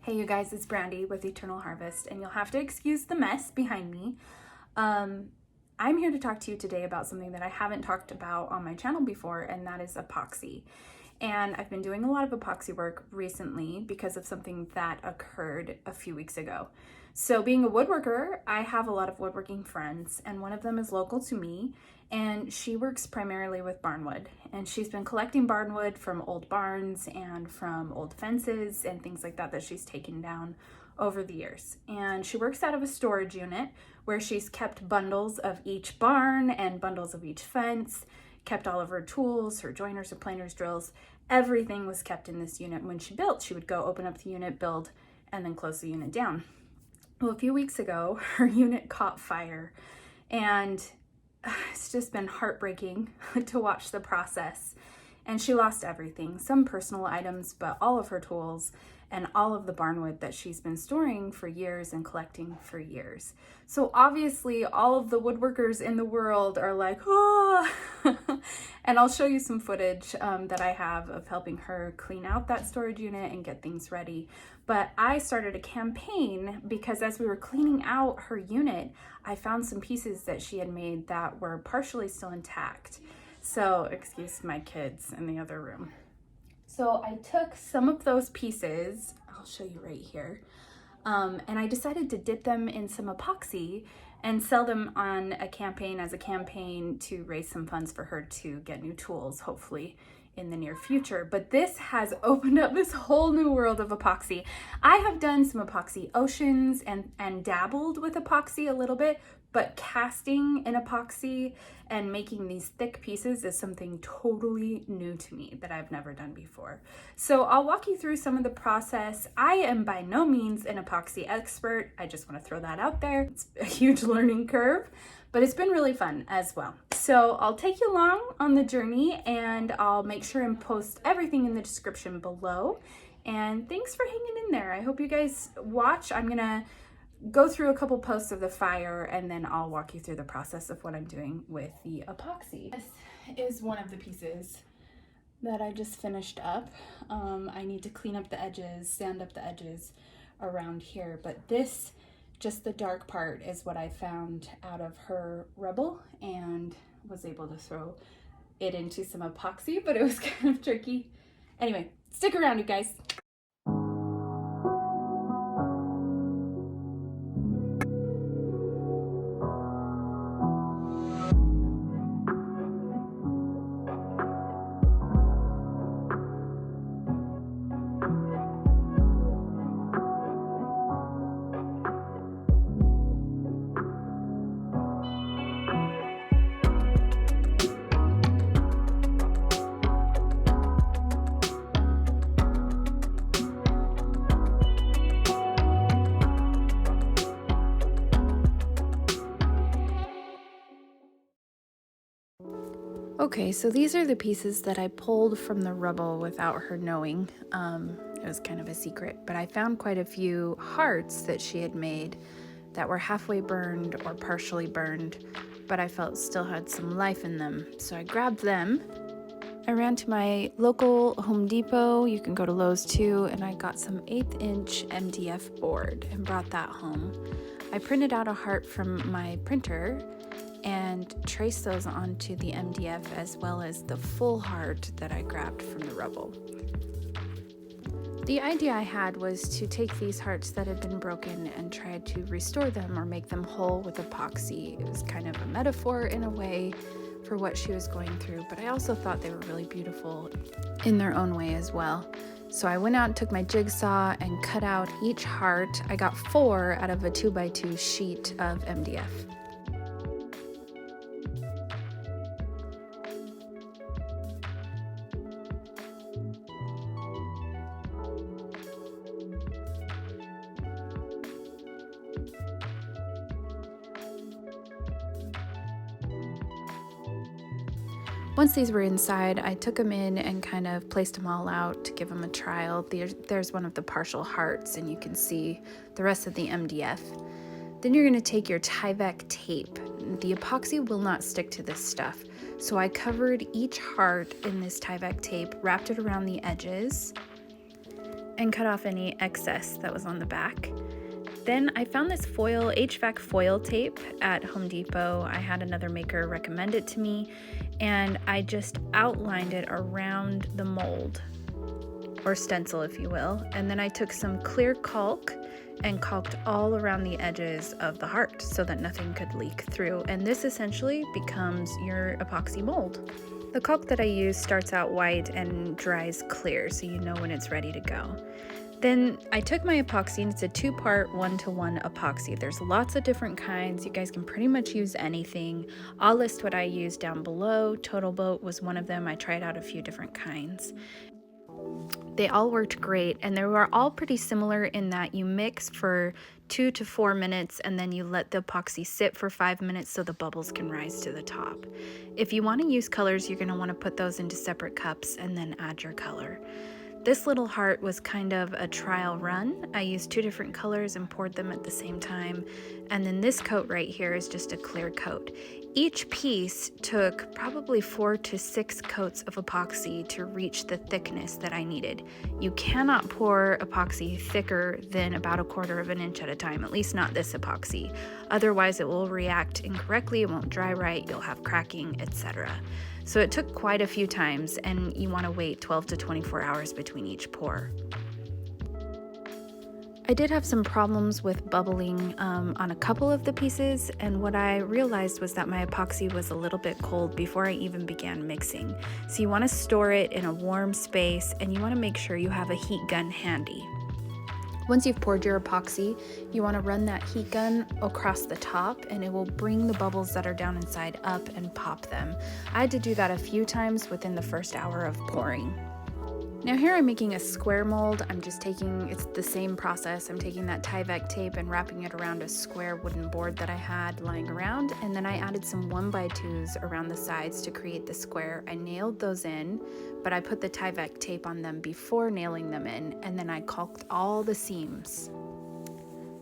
Hey you guys, it's Brandi with Eternal Harvest, and you'll have to excuse the mess behind me. I'm here to talk to you today about something that I haven't talked about on my channel before, and that is epoxy. And I've been doing a lot of epoxy work recently because of something that occurred a few weeks ago. So being a woodworker, I have a lot of woodworking friends, and one of them is local to me, and she works primarily with barnwood. And she's been collecting barnwood from old barns and from old fences and things like that that she's taken down over the years. And she works out of a storage unit where she's kept bundles of each barn and bundles of each fence, kept all of her tools, her joiners, her planers, drills. Everything was kept in this unit. When she built, she would go open up the unit, build, and then close the unit down. Well, a few weeks ago, her unit caught fire, and it's just been heartbreaking to watch the process. And she lost everything, some personal items, but all of her tools and all of the barnwood that she's been storing for years and collecting for years. So obviously all of the woodworkers in the world are like, oh, and I'll show you some footage that I have of helping her clean out that storage unit and get things ready. But I started a campaign because as we were cleaning out her unit, I found some pieces that she had made that were partially still intact. So, excuse my kids in the other room. So I took some of those pieces, I'll show you right here, and I decided to dip them in some epoxy and sell them on a campaign as a campaign to raise some funds for her to get new tools, hopefully in the near future. But this has opened up this whole new world of epoxy. I have done some epoxy oceans and dabbled with epoxy a little bit, but casting in epoxy and making these thick pieces is something totally new to me that I've never done before. So I'll walk you through some of the process. I am by no means an epoxy expert. I just want to throw that out there. It's a huge learning curve, but it's been really fun as well. So I'll take you along on the journey, and I'll make sure and post everything in the description below. And thanks for hanging in there. I hope you guys watch. I'm gonna go through a couple posts of the fire, and then I'll walk you through the process of what I'm doing with the epoxy. This is one of the pieces that I just finished up. I need to clean up the edges, sand up the edges around here, but this, just the dark part, is what I found out of her rubble and was able to throw it into some epoxy, but it was kind of tricky. Anyway, stick around, you guys. Okay, so these are the pieces that I pulled from the rubble without her knowing. It was kind of a secret, but I found quite a few hearts that she had made that were halfway burned or partially burned, but I felt still had some life in them. So I grabbed them. I ran to my local Home Depot, you can go to Lowe's too, and I got some 1/8 inch MDF board and brought that home. I printed out a heart from my printer and trace those onto the MDF, as well as the full heart that I grabbed from the rubble. The idea I had was to take these hearts that had been broken and try to restore them or make them whole with epoxy. It was kind of a metaphor in a way for what she was going through, but I also thought they were really beautiful in their own way as well. So I went out and took my jigsaw and cut out each heart. I got 4 out of a 2x2 sheet of MDF. Once these were inside, I took them in and kind of placed them all out to give them a trial. There's one of the partial hearts, and you can see the rest of the MDF. Then you're going to take your Tyvek tape. The epoxy will not stick to this stuff, so I covered each heart in this Tyvek tape, wrapped it around the edges, and cut off any excess that was on the back. Then I found this HVAC foil tape at Home Depot. I had another maker recommend it to me, and I just outlined it around the mold, or stencil if you will, and then I took some clear caulk and caulked all around the edges of the heart so that nothing could leak through, and this essentially becomes your epoxy mold. The caulk that I use starts out white and dries clear, so you know when it's ready to go. Then I took my epoxy, and it's a 2-part 1-to-1 epoxy. There's lots of different kinds. You guys can pretty much use anything. I'll list what I used down below. Total Boat was one of them. I tried out a few different kinds. They all worked great, and they were all pretty similar in that you mix for 2 to 4 minutes and then you let the epoxy sit for 5 minutes so the bubbles can rise to the top. If you want to use colors, you're going to want to put those into separate cups and then add your color. This little heart was kind of a trial run. I used 2 different colors and poured them at the same time, and then this coat right here is just a clear coat. Each piece took probably 4 to 6 coats of epoxy to reach the thickness that I needed. You cannot pour epoxy thicker than about 1/4 of an inch at a time, at least not this epoxy. Otherwise it will react incorrectly, it won't dry right, you'll have cracking, etc. So it took quite a few times, and you want to wait 12 to 24 hours between each pour. I did have some problems with bubbling on a couple of the pieces, and what I realized was that my epoxy was a little bit cold before I even began mixing. So you want to store it in a warm space, and you want to make sure you have a heat gun handy. Once you've poured your epoxy, you want to run that heat gun across the top, and it will bring the bubbles that are down inside up and pop them. I had to do that a few times within the first hour of pouring. Now here I'm making a square mold. It's the same process. I'm taking that Tyvek tape and wrapping it around a square wooden board that I had lying around, and then I added some 1x2s around the sides to create the square. I nailed those in, but I put the Tyvek tape on them before nailing them in, and then I caulked all the seams.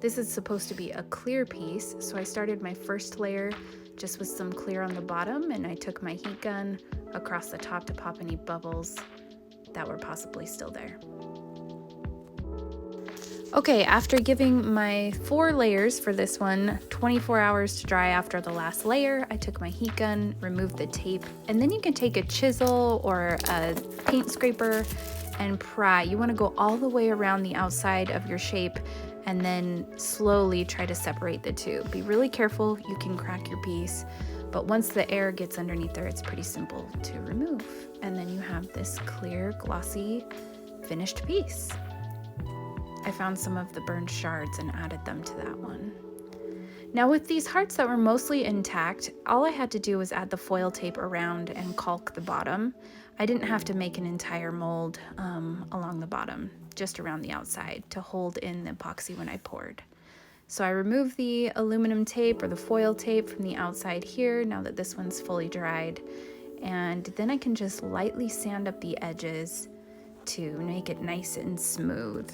This is supposed to be a clear piece, so I started my first layer just with some clear on the bottom, and I took my heat gun across the top to pop any bubbles that were possibly still there. Okay, after giving my 4 layers for this one 24 hours to dry after the last layer, I took my heat gun, removed the tape, and then you can take a chisel or a paint scraper and pry. You want to go all the way around the outside of your shape and then slowly try to separate the two. Be really careful, you can crack your piece, but once the air gets underneath there, it's pretty simple to remove. And then you have this clear, glossy, finished piece. I found some of the burned shards and added them to that one. Now with these hearts that were mostly intact, all I had to do was add the foil tape around and caulk the bottom. I didn't have to make an entire mold along the bottom, just around the outside to hold in the epoxy when I poured. So I removed the aluminum tape or the foil tape from the outside here, now that this one's fully dried. And then I can just lightly sand up the edges to make it nice and smooth.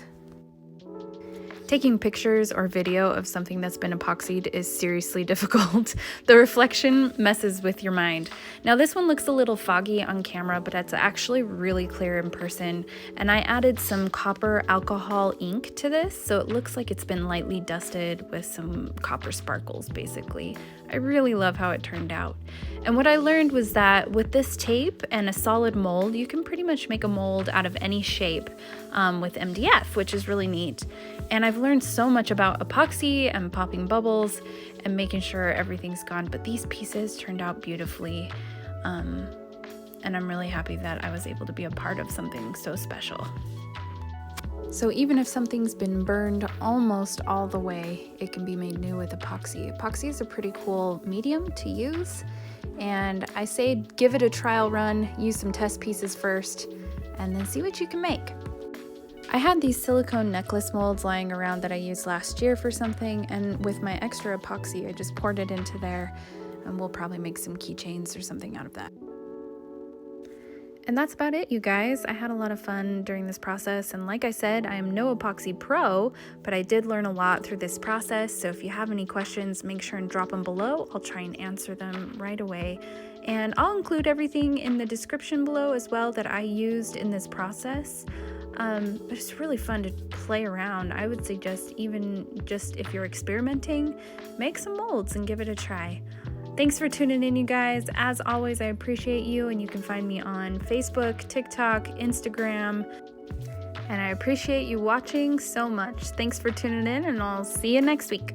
Taking pictures or video of something that's been epoxied is seriously difficult. The reflection messes with your mind. Now this one looks a little foggy on camera, but it's actually really clear in person. And I added some copper alcohol ink to this, so it looks like it's been lightly dusted with some copper sparkles, basically. I really love how it turned out. And what I learned was that with this tape and a solid mold, you can pretty much make a mold out of any shape with MDF, which is really neat. And I've learned so much about epoxy and popping bubbles and making sure everything's gone, but these pieces turned out beautifully. And I'm really happy that I was able to be a part of something so special. So even if something's been burned almost all the way, it can be made new with epoxy. Epoxy is a pretty cool medium to use, and I say give it a trial run, use some test pieces first, and then see what you can make. I had these silicone necklace molds lying around that I used last year for something, and with my extra epoxy, I just poured it into there, and we'll probably make some keychains or something out of that. And that's about it, you guys. I had a lot of fun during this process, and like I said, I am no epoxy pro, but I did learn a lot through this process, so if you have any questions, make sure and drop them below. I'll try and answer them right away. And I'll include everything in the description below as well that I used in this process. But it's really fun to play around. I would suggest, even just if you're experimenting, make some molds and give it a try. Thanks for tuning in, you guys. As always, I appreciate you, and you can find me on Facebook, TikTok, Instagram, and I appreciate you watching so much. Thanks for tuning in, and I'll see you next week.